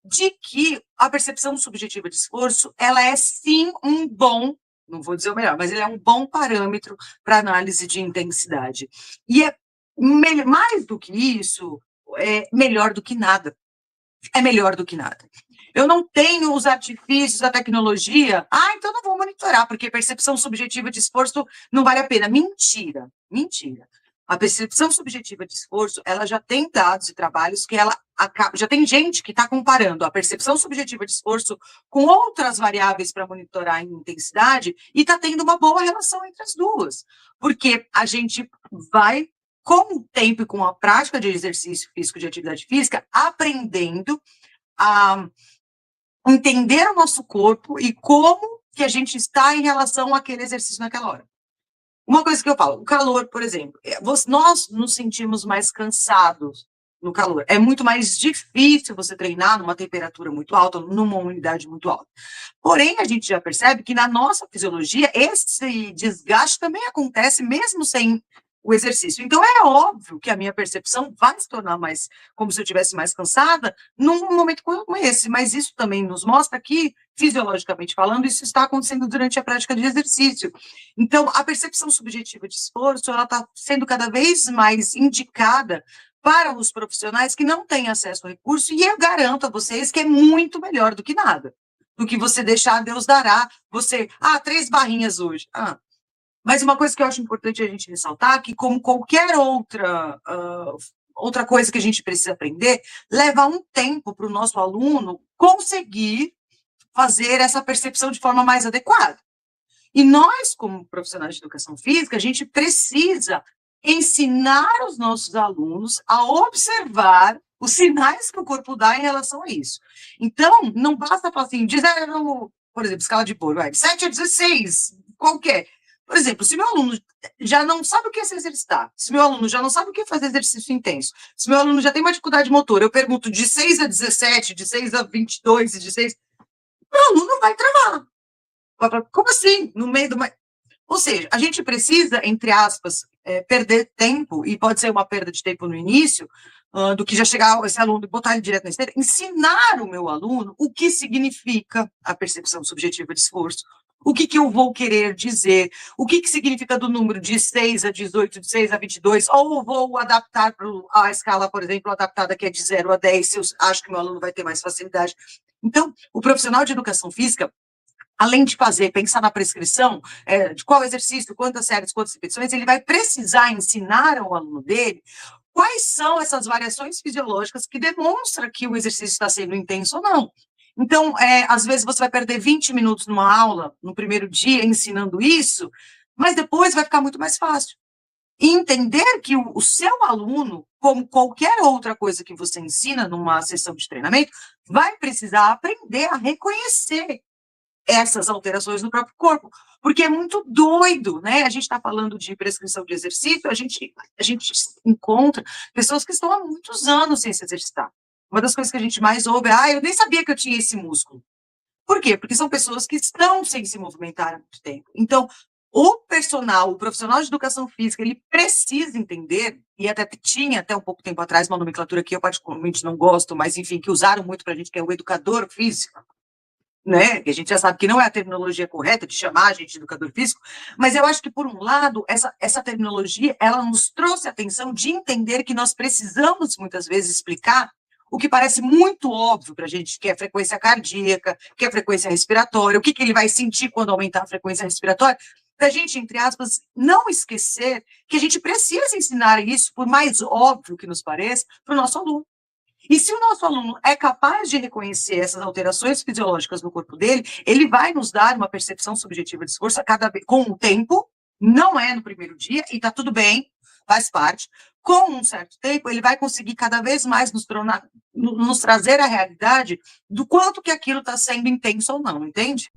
de que a percepção subjetiva de esforço, ela é sim um bom, não vou dizer o melhor, mas ele é um bom parâmetro para análise de intensidade. E é mais do que isso, é melhor do que nada. É melhor do que nada. Eu não tenho os artifícios da tecnologia, então não vou monitorar, porque percepção subjetiva de esforço não vale a pena. Mentira, mentira. A percepção subjetiva de esforço, ela já tem dados e trabalhos que ela já tem gente que está comparando a percepção subjetiva de esforço com outras variáveis para monitorar a intensidade e está tendo uma boa relação entre as duas, porque a gente vai, com o tempo e com a prática de exercício físico, de atividade física, aprendendo a entender o nosso corpo e como que a gente está em relação àquele exercício naquela hora. Uma coisa que eu falo, o calor, por exemplo, nós nos sentimos mais cansados no calor. É muito mais difícil você treinar numa temperatura muito alta, numa umidade muito alta. Porém, a gente já percebe que na nossa fisiologia, esse desgaste também acontece mesmo sem o exercício. Então, é óbvio que a minha percepção vai se tornar mais, como se eu estivesse mais cansada, num momento como esse. Mas isso também nos mostra que, fisiologicamente falando, isso está acontecendo durante a prática de exercício. Então, a percepção subjetiva de esforço, ela está sendo cada vez mais indicada para os profissionais que não têm acesso ao recurso, e eu garanto a vocês que é muito melhor do que nada, do que você deixar Deus dará, você, 3 barrinhas hoje. Mas uma coisa que eu acho importante a gente ressaltar, que como qualquer outra coisa que a gente precisa aprender, leva um tempo para o nosso aluno conseguir fazer essa percepção de forma mais adequada. E nós, como profissionais de educação física, a gente precisa ensinar os nossos alunos a observar os sinais que o corpo dá em relação a isso. Então, não basta falar assim, de 0, por exemplo, escala de Bohr, de 7 a 16, qualquer. Por exemplo, se meu aluno já não sabe o que é se exercitar, se meu aluno já não sabe o que é fazer exercício intenso, se meu aluno já tem uma dificuldade motora, eu pergunto de 6 a 17, de 6 a 22, de 6, meu aluno vai travar. Como assim? No meio do... Ou seja, a gente precisa, entre aspas, perder tempo, e pode ser uma perda de tempo no início, do que já chegar esse aluno e botar ele direto na esteira, ensinar o meu aluno o que significa a percepção subjetiva de esforço, o que eu vou querer dizer, o que significa do número de 6 a 18, de 6 a 22, ou vou adaptar para a escala, por exemplo, adaptada que é de 0 a 10, se eu acho que meu aluno vai ter mais facilidade. Então, o profissional de educação física, além de pensar na prescrição, de qual exercício, quantas séries, quantas repetições, ele vai precisar ensinar ao aluno dele quais são essas variações fisiológicas que demonstram que o exercício está sendo intenso ou não. Então, às vezes você vai perder 20 minutos numa aula, no primeiro dia, ensinando isso, mas depois vai ficar muito mais fácil. E entender que o seu aluno, como qualquer outra coisa que você ensina numa sessão de treinamento, vai precisar aprender a reconhecer essas alterações no próprio corpo, porque é muito doido, né? A gente está falando de prescrição de exercício, a gente encontra pessoas que estão há muitos anos sem se exercitar. Uma das coisas que a gente mais ouve é, eu nem sabia que eu tinha esse músculo. Por quê? Porque são pessoas que estão sem se movimentar há muito tempo. Então, o profissional de educação física, ele precisa entender, e até tinha até um pouco tempo atrás uma nomenclatura que eu particularmente não gosto, mas enfim, que usaram muito para a gente, que é o educador físico, né? Que a gente já sabe que não é a terminologia correta de chamar a gente de educador físico, mas eu acho que, por um lado, essa terminologia, ela nos trouxe a atenção de entender que nós precisamos, muitas vezes, explicar o que parece muito óbvio para a gente, que é a frequência cardíaca, que é a frequência respiratória, o que ele vai sentir quando aumentar a frequência respiratória, para a gente, entre aspas, não esquecer que a gente precisa ensinar isso, por mais óbvio que nos pareça, para o nosso aluno. E se o nosso aluno é capaz de reconhecer essas alterações fisiológicas no corpo dele, ele vai nos dar uma percepção subjetiva de esforço com o tempo, não é no primeiro dia, e está tudo bem, faz parte. Com um certo tempo, ele vai conseguir cada vez mais nos trazer a realidade do quanto que aquilo está sendo intenso ou não, entende?